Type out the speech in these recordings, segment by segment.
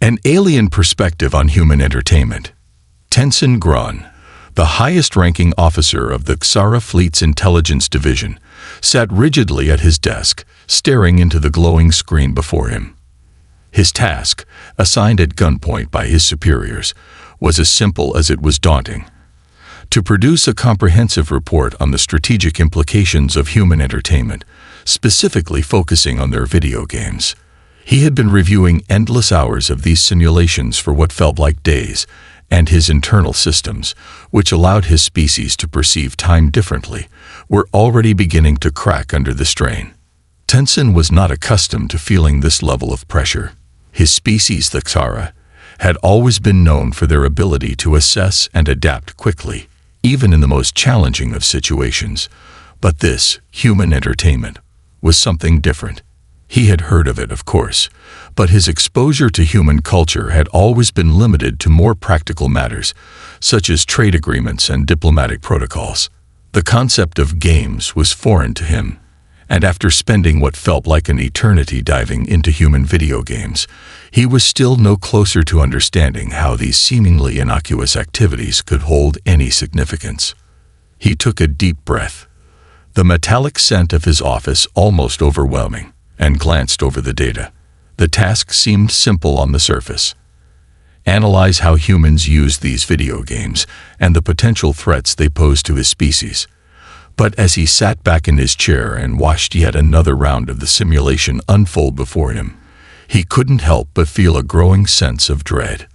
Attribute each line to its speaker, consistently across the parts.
Speaker 1: An alien perspective on human entertainment. Tenzin Gran, the highest-ranking officer of the Xara Fleet's intelligence division, sat rigidly at his desk, staring into the glowing screen before him. His task, assigned at gunpoint by his superiors, was as simple as it was daunting: to produce a comprehensive report on the strategic implications of human entertainment, specifically focusing on their video games. He had been reviewing endless hours of these simulations for what felt like days, and his internal systems, which allowed his species to perceive time differently, were already beginning to crack under the strain. Tenzin was not accustomed to feeling this level of pressure. His species, the Xara, had always been known for their ability to assess and adapt quickly, even in the most challenging of situations. But this, human entertainment, was something different. He had heard of it, of course, but his exposure to human culture had always been limited to more practical matters, such as trade agreements and diplomatic protocols. The concept of games was foreign to him, and after spending what felt like an eternity diving into human video games, he was still no closer to understanding how these seemingly innocuous activities could hold any significance. He took a deep breath, the metallic scent of his office almost overwhelming, and glanced over the data. The task seemed simple on the surface: analyze how humans use these video games and the potential threats they pose to his species. But as he sat back in his chair and watched yet another round of the simulation unfold before him, he couldn't help but feel a growing sense of dread.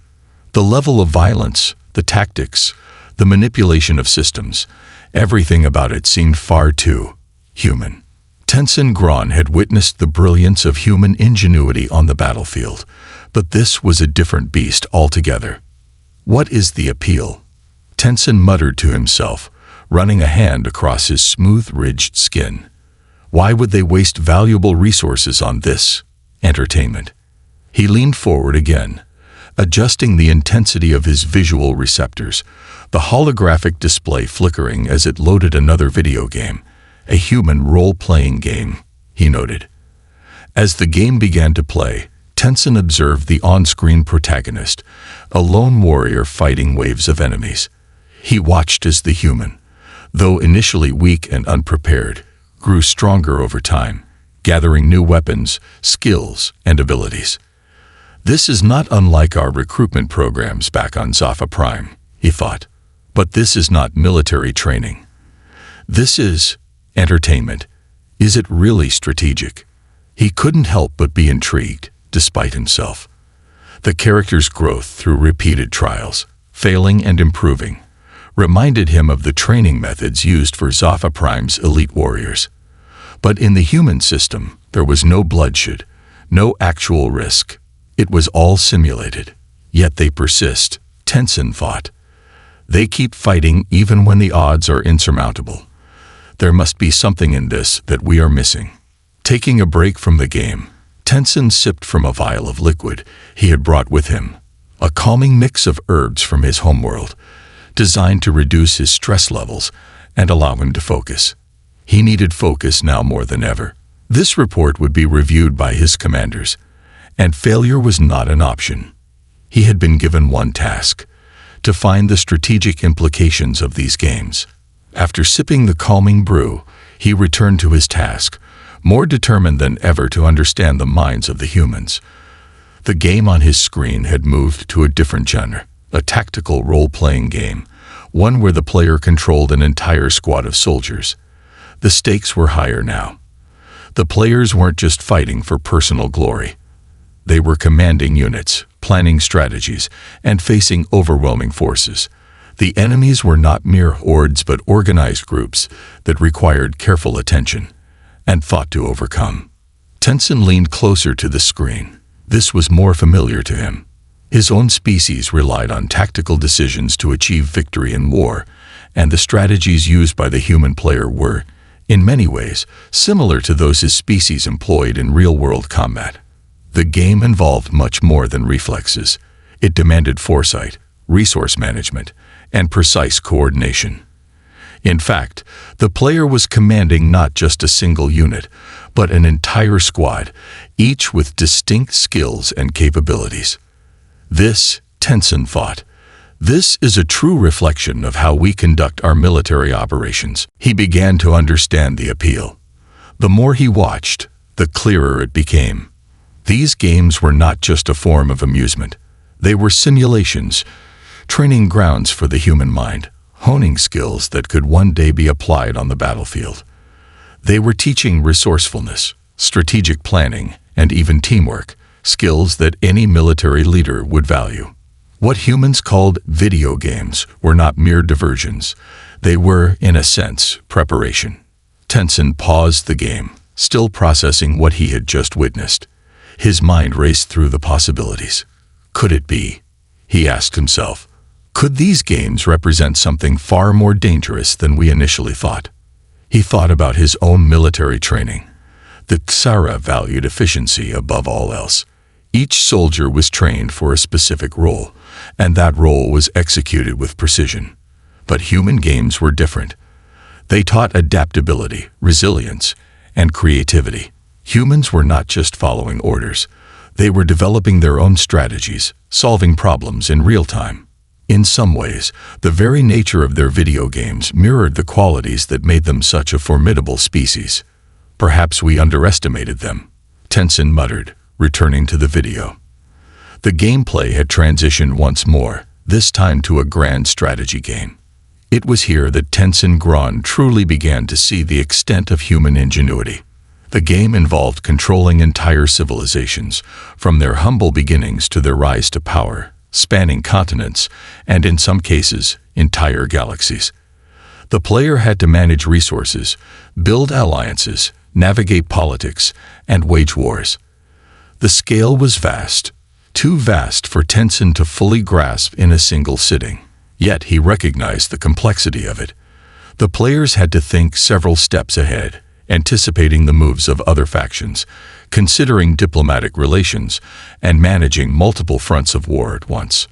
Speaker 1: The level of violence, the tactics, the manipulation of systems, everything about it seemed far too human. Tenzin Gran had witnessed the brilliance of human ingenuity on the battlefield, but this was a different beast altogether. What is the appeal? Tenzin muttered to himself, running a hand across his smooth-ridged skin. Why would they waste valuable resources on this entertainment? He leaned forward again, adjusting the intensity of his visual receptors, the holographic display flickering as it loaded another video game. A human role-playing game, he noted. As the game began to play, Tenzin observed the on-screen protagonist, a lone warrior fighting waves of enemies. He watched as the human, though initially weak and unprepared, grew stronger over time, gathering new weapons, skills, and abilities. This is not unlike our recruitment programs back on Zaffa Prime, he thought. But this is not military training. This is entertainment. Is it really strategic? He couldn't help but be intrigued, despite himself. The character's growth through repeated trials, failing and improving, reminded him of the training methods used for Zaffa Prime's elite warriors. But in the human system, there was no bloodshed, no actual risk. It was all simulated. Yet they persist, Tenzin thought. They keep fighting even when the odds are insurmountable. There must be something in this that we are missing. Taking a break from the game, Tenzin sipped from a vial of liquid he had brought with him, a calming mix of herbs from his homeworld, designed to reduce his stress levels and allow him to focus. He needed focus now more than ever. This report would be reviewed by his commanders, and failure was not an option. He had been given one task: to find the strategic implications of these games. After sipping the calming brew, he returned to his task, more determined than ever to understand the minds of the humans. The game on his screen had moved to a different genre, a tactical role-playing game, one where the player controlled an entire squad of soldiers. The stakes were higher now. The players weren't just fighting for personal glory. They were commanding units, planning strategies, and facing overwhelming forces. The enemies were not mere hordes but organized groups that required careful attention and fought to overcome. Tenzin leaned closer to the screen. This was more familiar to him. His own species relied on tactical decisions to achieve victory in war, and the strategies used by the human player were, in many ways, similar to those his species employed in real-world combat. The game involved much more than reflexes. It demanded foresight, resource management, and precise coordination. In fact, the player was commanding not just a single unit, but an entire squad, each with distinct skills and capabilities. This, Tenson thought, this is a true reflection of how we conduct our military operations. He began to understand the appeal. The more he watched, the clearer it became. These games were not just a form of amusement. They were simulations, training grounds for the human mind, honing skills that could one day be applied on the battlefield. They were teaching resourcefulness, strategic planning, and even teamwork, skills that any military leader would value. What humans called video games were not mere diversions. They were, in a sense, preparation. Tenson paused the game, still processing what he had just witnessed. His mind raced through the possibilities. Could it be? He asked himself. Could these games represent something far more dangerous than we initially thought? He thought about his own military training. The Xara valued efficiency above all else. Each soldier was trained for a specific role, and that role was executed with precision. But human games were different. They taught adaptability, resilience, and creativity. Humans were not just following orders. They were developing their own strategies, solving problems in real time. In some ways, the very nature of their video games mirrored the qualities that made them such a formidable species. Perhaps we underestimated them, Tenson muttered, returning to the video. The gameplay had transitioned once more, this time to a grand strategy game. It was here that Tenson Gron truly began to see the extent of human ingenuity. The game involved controlling entire civilizations, from their humble beginnings to their rise to power, spanning continents, and in some cases, entire galaxies. The player had to manage resources, build alliances, navigate politics, and wage wars. The scale was vast, too vast for Tenson to fully grasp in a single sitting. Yet he recognized the complexity of it. The players had to think several steps ahead, anticipating the moves of other factions, considering diplomatic relations, and managing multiple fronts of war at once.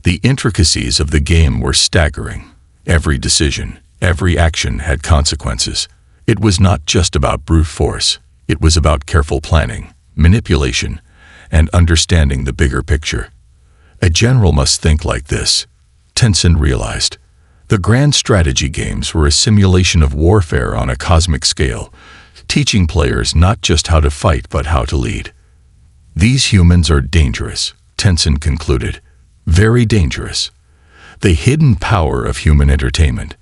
Speaker 1: The intricacies of the game were staggering. Every decision, every action had consequences. It was not just about brute force. It was about careful planning, manipulation, and understanding the bigger picture. A general must think like this, Tenson realized. The grand strategy games were a simulation of warfare on a cosmic scale, teaching players not just how to fight but how to lead. These humans are dangerous, Tenson concluded. Very dangerous. The hidden power of human entertainment.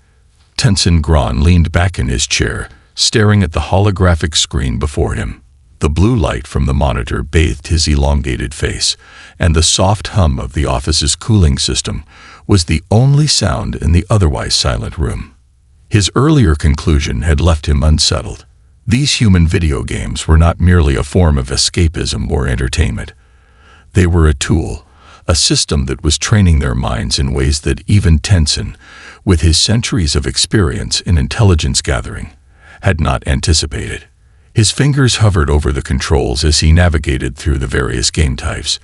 Speaker 1: Tenson Gron leaned back in his chair, staring at the holographic screen before him. The blue light from the monitor bathed his elongated face, and the soft hum of the office's cooling system was the only sound in the otherwise silent room. His earlier conclusion had left him unsettled. These human video games were not merely a form of escapism or entertainment. They were a tool, a system that was training their minds in ways that even Tenson, with his centuries of experience in intelligence gathering, had not anticipated. His fingers hovered over the controls as he navigated through the various game types,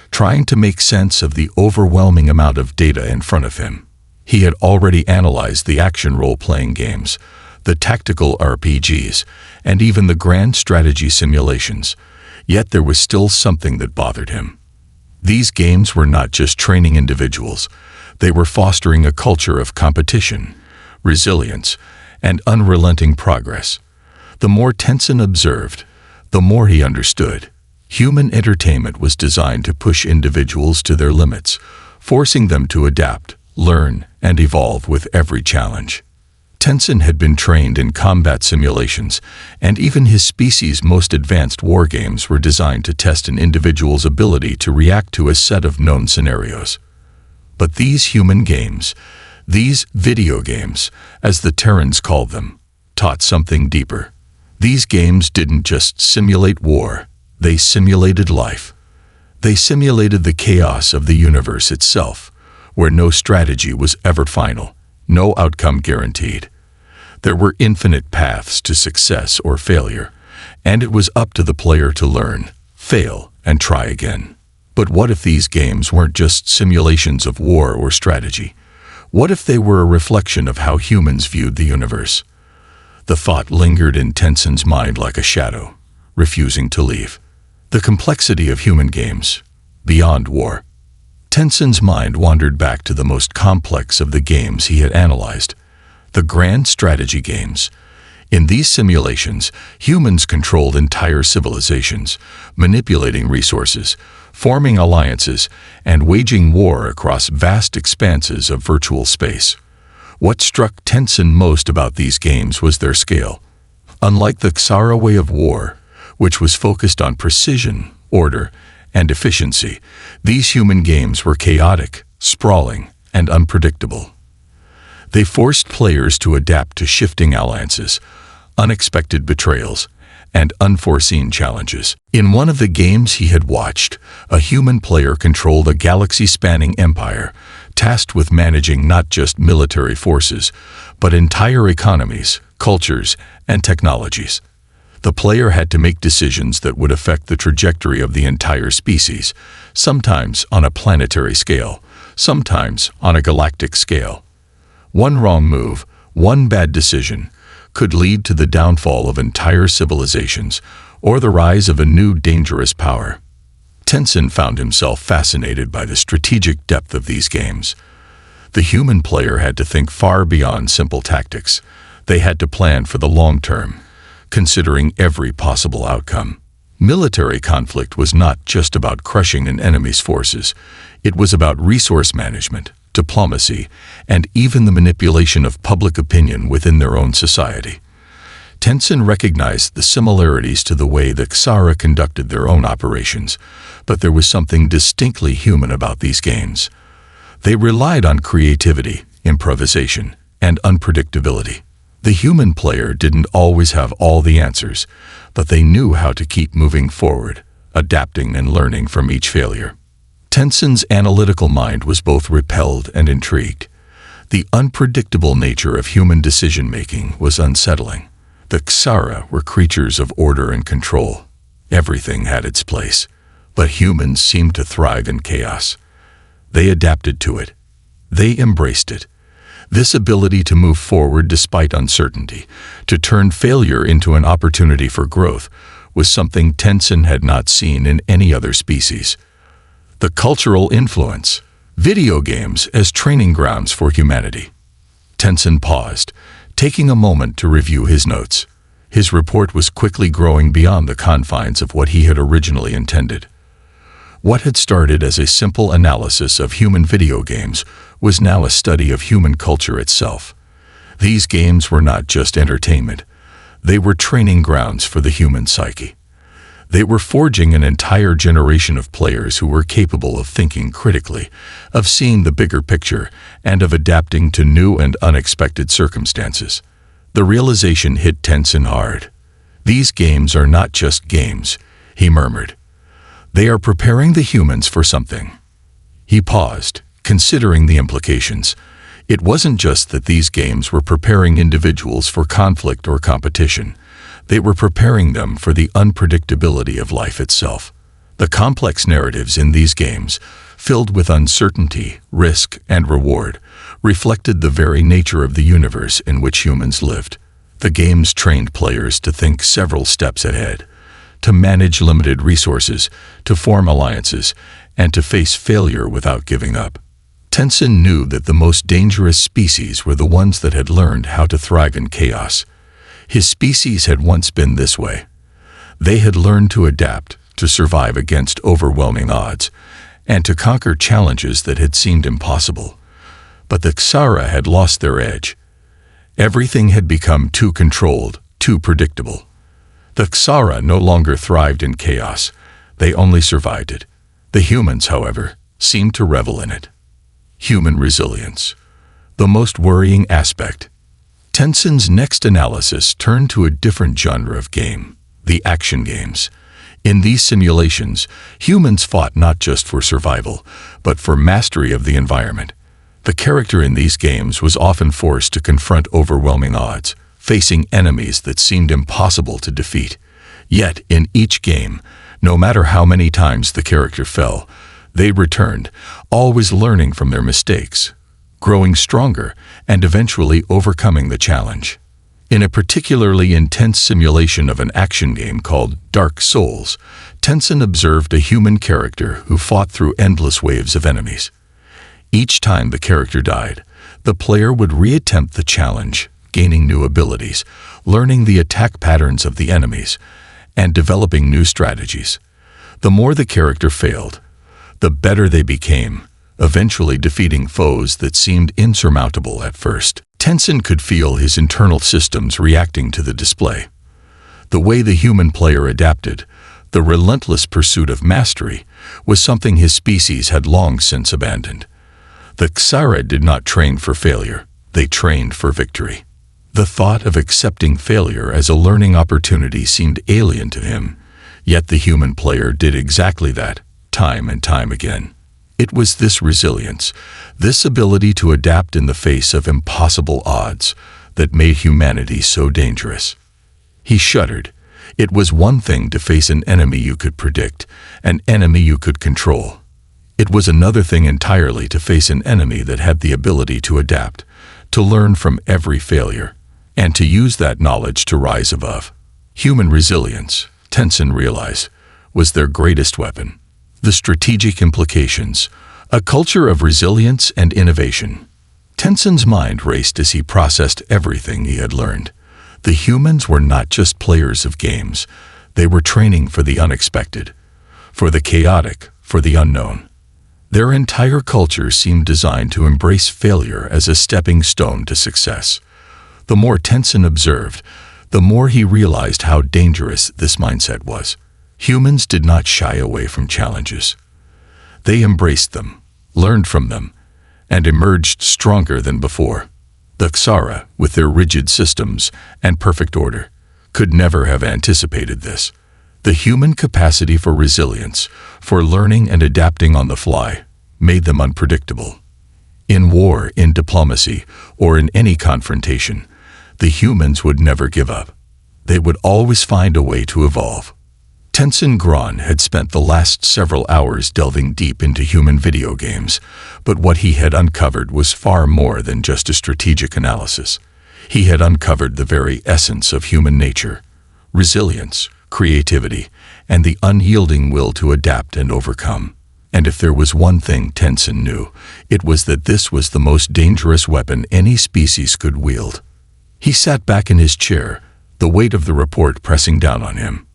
Speaker 1: trying to make sense of the overwhelming amount of data in front of him. He had already analyzed the action role-playing games, the tactical RPGs, and even the grand strategy simulations, yet there was still something that bothered him. These games were not just training individuals, they were fostering a culture of competition, resilience, and unrelenting progress. The more Tenson observed, the more he understood. Human entertainment was designed to push individuals to their limits, forcing them to adapt, learn, and evolve with every challenge. Tenson had been trained in combat simulations, and even his species' most advanced war games were designed to test an individual's ability to react to a set of known scenarios. But these human games, these video games, as the Terrans called them, taught something deeper. These games didn't just simulate war, they simulated life. They simulated the chaos of the universe itself, where no strategy was ever final, no outcome guaranteed. There were infinite paths to success or failure, and it was up to the player to learn, fail, and try again. But what if these games weren't just simulations of war or strategy? What if they were a reflection of how humans viewed the universe? The thought lingered in Tenson's mind like a shadow, refusing to leave. The complexity of human games, beyond war. Tensen's mind wandered back to the most complex of the games he had analyzed, the grand strategy games. In these simulations, humans controlled entire civilizations, manipulating resources, forming alliances, and waging war across vast expanses of virtual space. What struck Tensen most about these games was their scale. Unlike the Xara way of war, which was focused on precision, order, and efficiency, these human games were chaotic, sprawling, and unpredictable. They forced players to adapt to shifting alliances, unexpected betrayals, and unforeseen challenges. In one of the games he had watched, a human player controlled a galaxy-spanning empire, tasked with managing not just military forces, but entire economies, cultures, and technologies. The player had to make decisions that would affect the trajectory of the entire species, sometimes on a planetary scale, sometimes on a galactic scale. One wrong move, one bad decision, could lead to the downfall of entire civilizations or the rise of a new dangerous power. Tensen found himself fascinated by the strategic depth of these games. The human player had to think far beyond simple tactics. They had to plan for the long term, considering every possible outcome. Military conflict was not just about crushing an enemy's forces. It was about resource management, diplomacy, and even the manipulation of public opinion within their own society. Tensen recognized the similarities to the way the Xara conducted their own operations, but there was something distinctly human about these games. They relied on creativity, improvisation, and unpredictability. The human player didn't always have all the answers, but they knew how to keep moving forward, adapting and learning from each failure. Tensen's analytical mind was both repelled and intrigued. The unpredictable nature of human decision-making was unsettling. The Xara were creatures of order and control. Everything had its place, but humans seemed to thrive in chaos. They adapted to it. They embraced it. This ability to move forward despite uncertainty, to turn failure into an opportunity for growth, was something Tensen had not seen in any other species. The cultural influence. Video games as training grounds for humanity. Tensen paused, taking a moment to review his notes. His report was quickly growing beyond the confines of what he had originally intended. What had started as a simple analysis of human video games was now a study of human culture itself. These games were not just entertainment. They were training grounds for the human psyche. They were forging an entire generation of players who were capable of thinking critically, of seeing the bigger picture, and of adapting to new and unexpected circumstances. The realization hit Tensen hard. These games are not just games, he murmured. They are preparing the humans for something. He paused, considering the implications. It wasn't just that these games were preparing individuals for conflict or competition. They were preparing them for the unpredictability of life itself. The complex narratives in these games, filled with uncertainty, risk, and reward, reflected the very nature of the universe in which humans lived. The games trained players to think several steps ahead, to manage limited resources, to form alliances, and to face failure without giving up. Tensen knew that the most dangerous species were the ones that had learned how to thrive in chaos. His species had once been this way. They had learned to adapt, to survive against overwhelming odds, and to conquer challenges that had seemed impossible. But the Xara had lost their edge. Everything had become too controlled, too predictable. The Xara no longer thrived in chaos. They only survived it. The humans, however, seemed to revel in it. Human resilience. The most worrying aspect. Tensen's next analysis turned to a different genre of game, the action games. In these simulations, humans fought not just for survival, but for mastery of the environment. The character in these games was often forced to confront overwhelming odds, facing enemies that seemed impossible to defeat. Yet, in each game, no matter how many times the character fell, they returned, always learning from their mistakes, growing stronger, and eventually overcoming the challenge. In a particularly intense simulation of an action game called Dark Souls, Tencent observed a human character who fought through endless waves of enemies. Each time the character died, the player would reattempt the challenge, gaining new abilities, learning the attack patterns of the enemies, and developing new strategies. The more the character failed, the better they became, eventually defeating foes that seemed insurmountable at first. Tencent could feel his internal systems reacting to the display. The way the human player adapted, the relentless pursuit of mastery, was something his species had long since abandoned. The Xara did not train for failure, they trained for victory. The thought of accepting failure as a learning opportunity seemed alien to him, yet the human player did exactly that, time and time again. It was this resilience, this ability to adapt in the face of impossible odds, that made humanity so dangerous. He shuddered. It was one thing to face an enemy you could predict, an enemy you could control. It was another thing entirely to face an enemy that had the ability to adapt, to learn from every failure, and to use that knowledge to rise above. Human resilience, Tencent realized, was their greatest weapon. The strategic implications, a culture of resilience and innovation. Tencent's mind raced as he processed everything he had learned. The humans were not just players of games, they were training for the unexpected, for the chaotic, for the unknown. Their entire culture seemed designed to embrace failure as a stepping stone to success. The more Tencent observed, the more he realized how dangerous this mindset was. Humans did not shy away from challenges. They embraced them, learned from them, and emerged stronger than before. The Xara, with their rigid systems and perfect order, could never have anticipated this. The human capacity for resilience, for learning and adapting on the fly, made them unpredictable. In war, in diplomacy, or in any confrontation, the humans would never give up. They would always find a way to evolve. Tencent Gran had spent the last several hours delving deep into human video games, but what he had uncovered was far more than just a strategic analysis. He had uncovered the very essence of human nature: resilience, creativity, and the unyielding will to adapt and overcome. And if there was one thing Tencent knew, it was that this was the most dangerous weapon any species could wield. He sat back in his chair, the weight of the report pressing down on him.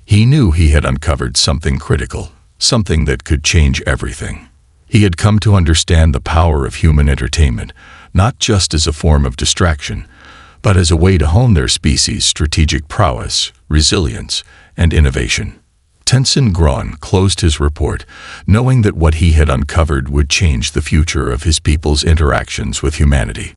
Speaker 1: He knew he had uncovered something critical, something that could change everything. He had come to understand the power of human entertainment, not just as a form of distraction, but as a way to hone their species' strategic prowess, resilience, and innovation. Tencent Gran closed his report, knowing that what he had uncovered would change the future of his people's interactions with humanity.